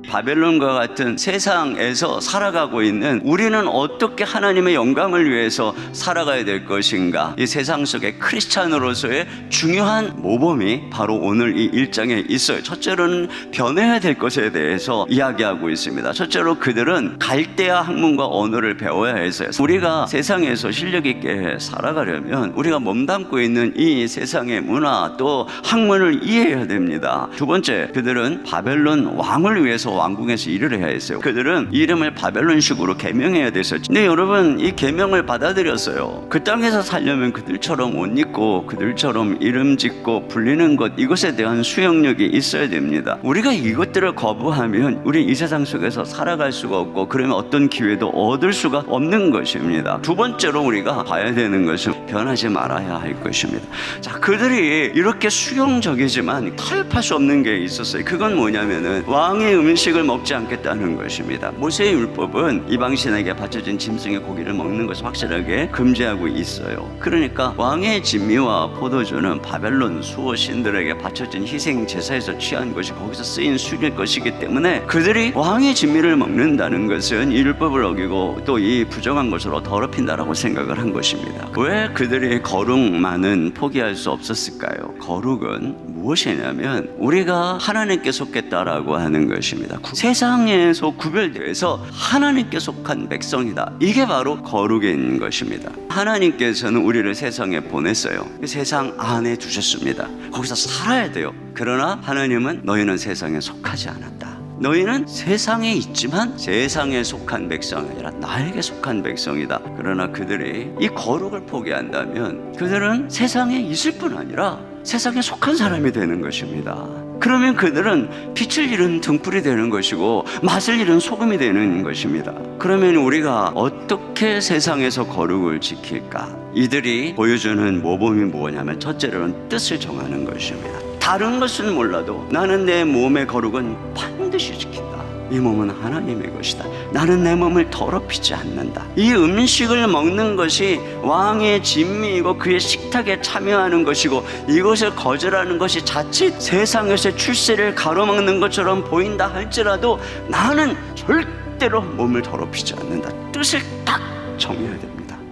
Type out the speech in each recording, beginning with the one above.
바벨론과 같은 세상에서 살아가고 있는 우리는 어떻게 하나님의 영광을 위해서 살아가야 될 것인가? 이 세상 속에 크리스찬으로서의 중요한 모범이 바로 오늘 이 1장에 있어요. 첫째로는 변해야 될 것에 대해서 이야기하고 있습니다. 첫째로 그들은 갈대아 학문과 언어를 배워야 해서요. 우리가 세상에서 실력 있게 살아가려면 우리가 몸담고 있는 이 세상의 문화 또 학문을 이해해야 됩니다. 두 번째, 그들은 바벨론 왕을 위해서 왕궁에서 일을 해야 했어요. 그들은 이름을 바벨론식으로 개명해야 됐었죠. 근데 여러분, 이 개명을 받아들였어요. 그 땅에서 살려면 그들처럼 옷 입고 그들처럼 이름 짓고 불리는 것, 이것에 대한 수용력이 있어야 됩니다. 우리가 이것들을 거부하면 우리 이 세상 속에서 살아갈 수가 없고, 그러면 어떤 기회도 얻을 수가 없는 것입니다. 두 번째로 우리가 봐야 되는 것은 변하지 말아야 할 것입니다. 자, 그들이 이렇게 수용적이지만 타협할 수 없는 게 있었어요. 그건 뭐냐면은 왕의 음식을 먹지 않겠다는 것입니다. 모세의 율법은 이방신에게 바쳐진 짐승의 고기를 먹는 것을 확실하게 금지하고 있어요. 그러니까 왕의 진미와 포도주는 바벨론 수호 신들에게 바쳐진 희생 제사에서 취한 것이 거기서 쓰인 술일 것이기 때문에 그들이 왕의 진미를 먹는다는 것은 이 율법을 어기고 또 이 부정한 것으로 더럽힌다라고 생각을 한 것입니다. 왜 그들이 거룩만은 포기할 수 없었을까요? 거룩은 무엇이냐면 우리가 하나님께 속겠다라고 하는 것입니다. 세상에서 구별되어서 하나님께 속한 백성이다. 이게 바로 거룩인 것입니다. 하나님께서는 우리를 세상에 보냈어요. 세상 안에 두셨습니다. 거기서 살아야 돼요. 그러나 하나님은 너희는 세상에 속하지 않았다. 너희는 세상에 있지만 세상에 속한 백성이 아니라 나에게 속한 백성이다. 그러나 그들이 이 거룩을 포기한다면 그들은 세상에 있을 뿐 아니라 세상에 속한 사람이 되는 것입니다. 그러면 그들은 빛을 잃은 등불이 되는 것이고 맛을 잃은 소금이 되는 것입니다. 그러면 우리가 어떻게 세상에서 거룩을 지킬까? 이들이 보여주는 모범이 뭐냐면 첫째로는 뜻을 정하는 것입니다. 다른 것은 몰라도 나는 내 몸의 거룩은 반드시 지킨다. 이 몸은 하나님의 것이다. 나는 내 몸을 더럽히지 않는다. 이 음식을 먹는 것이 왕의 진미이고 그의 식탁에 참여하는 것이고 이것을 거절하는 것이 자칫 세상에서의 출세를 가로막는 것처럼 보인다 할지라도 나는 절대로 몸을 더럽히지 않는다. 뜻을 딱 정해야 됩니다.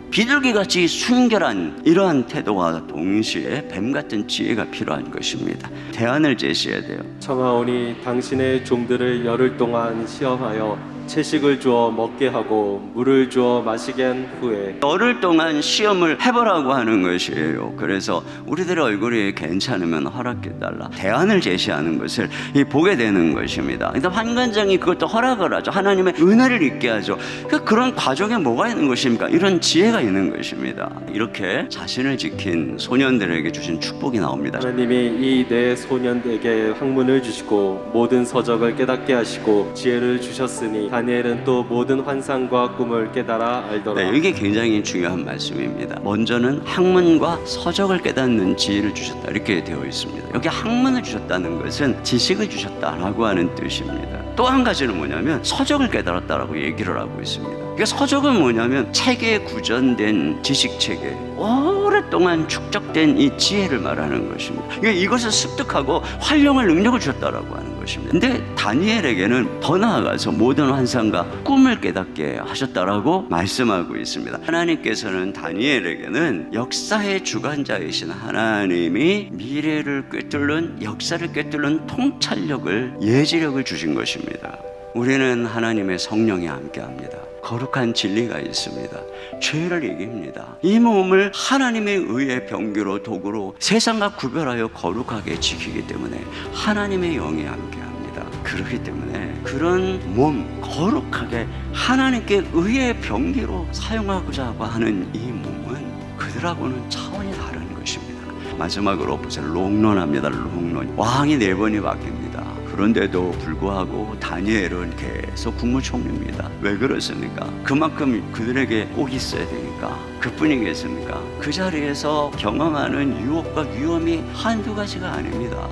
비둘기같이 순결한 이러한 태도와 동시에 뱀같은 지혜가 필요한 것입니다. 대안을 제시해야 돼요. 청하오니 당신의 종들을 열흘 동안 시험하여 채식을 주어 먹게 하고 물을 주어 마시게 한 후에 열흘 동안 시험을 해보라고 하는 것이에요. 그래서 우리들의 얼굴이 괜찮으면 허락해달라. 대안을 제시하는 것을 보게 되는 것입니다. 근데 환관장이 그것도 허락을 하죠. 하나님의 은혜를 있게 하죠. 그런 과정에 뭐가 있는 것입니까? 이런 지혜가 있는 것입니다. 이렇게 자신을 지킨 소년들에게 주신 축복이 나옵니다. 하나님이 이 네 소년에게 학문을 주시고 모든 서적을 깨닫게 하시고 지혜를 주셨으니 다니엘은 또 모든 환상과 꿈을 깨달아 알더라. 네, 이게 굉장히 중요한 말씀입니다. 먼저는 학문과 서적을 깨닫는 지혜를 주셨다 이렇게 되어 있습니다. 여기 학문을 주셨다는 것은 지식을 주셨다라고 하는 뜻입니다. 또 한 가지는 뭐냐면 서적을 깨달았다라고 얘기를 하고 있습니다. 그러니까 서적은 뭐냐면 체계에 구전된 지식체계, 오랫동안 축적된 이 지혜를 말하는 것입니다. 그러니까 이것을 습득하고 활용할 능력을 주셨다라고 하는 것입니다. 근데 다니엘에게는 더 나아가서 모든 환상과 꿈을 깨닫게 하셨다라고 말씀하고 있습니다. 하나님께서는 다니엘에게는 역사의 주관자이신 하나님이 미래를 꿰뚫는, 역사를 꿰뚫는 통찰력을, 예지력을 주신 것입니다. 우리는 하나님의 성령에 함께합니다. 거룩한 진리가 있습니다. 죄를 이깁니다. 이 몸을 하나님의 의의 병기로 도구로 세상과 구별하여 거룩하게 지키기 때문에 하나님의 영에 함께합니다. 그렇기 때문에 그런 몸 거룩하게 하나님께 의의 병기로 사용하고자 하는 이 몸은 그들하고는 차원이 다른 것입니다. 마지막으로 보세요. 롱런합니다. 롱런. 왕이 4번이 바뀝니다. 그런데도 불구하고 다니엘은 계속 국무총리입니다. 왜 그렇습니까? 그만큼 그들에게 꼭 있어야 되니까. 그뿐이겠습니까? 그 자리에서 경험하는 유혹과 위험이 한두 가지가 아닙니다.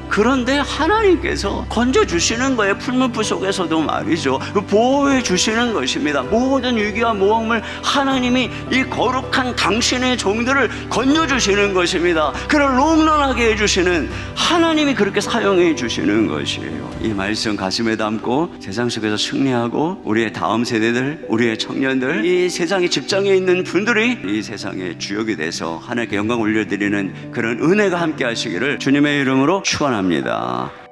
그런데 하나님께서 건져주시는 거예요. 풀무불 속에서도 말이죠. 보호해 주시는 것입니다. 모든 위기와 모험을 하나님이 이 거룩한 당신의 종들을 건져주시는 것입니다. 그를 롱런하게 해주시는 하나님이 그렇게 사용해 주시는 것이에요. 이 말씀 가슴에 담고 세상 속에서 승리하고 우리의 다음 세대들, 우리의 청년들, 이 세상의 직장에 있는 분들이 이 세상의 주역이 돼서 하나님께 영광 올려드리는 그런 은혜가 함께 하시기를 주님의 이름으로 축원합니다.